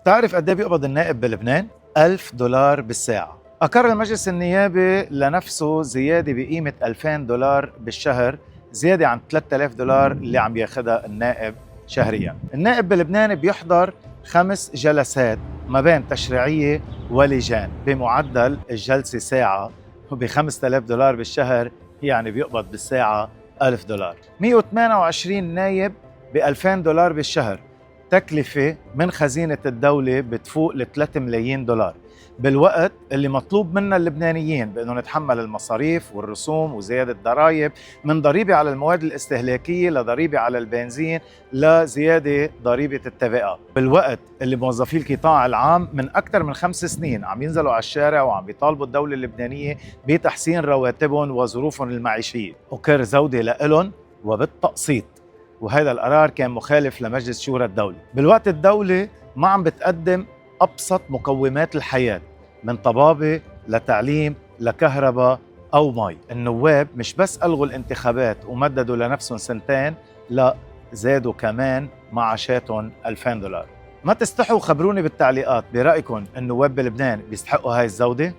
تعرف قد ايه بيقبض النائب بلبنان؟ $1000 بالساعة. أقر المجلس النيابي لنفسه زيادة بقيمة $2000 بالشهر، زيادة عن $3000 اللي عم ياخدها النائب شهرياً. النائب بلبنان بيحضر 5 جلسات ما بين تشريعية ولجان، بمعدل الجلسة ساعة، وب $5000 بالشهر يعني بيقبض بالساعة $1000. 128 نايب ب$2000 بالشهر، تكلفة من خزينة الدولة بتفوق ل$3 ملايين، بالوقت اللي مطلوب منا اللبنانيين بأنه نتحمل المصاريف والرسوم وزيادة ضرائب، من ضريبة على المواد الاستهلاكية لضريبة على البنزين لزيادة ضريبة التبقى، بالوقت اللي موظفي القطاع العام من أكثر من 5 سنين عم ينزلوا على الشارع وعم بيطالبوا الدولة اللبنانية بتحسين رواتبهم وظروفهم المعيشية، وكر زودة لإلهم وبالتقسيط. وهذا القرار كان مخالف لمجلس شورى الدولة. بالوقت الدولة ما عم بتقدم أبسط مقومات الحياة، من طبابة لتعليم لكهرباء أو مي. النواب مش بس ألغوا الانتخابات ومددوا لنفسهم 2 سنين، لا، زادوا كمان معاشاتهم $2000. ما تستحوا خبروني بالتعليقات، برأيكم النواب بلبنان بيستحقوا هاي الزودة؟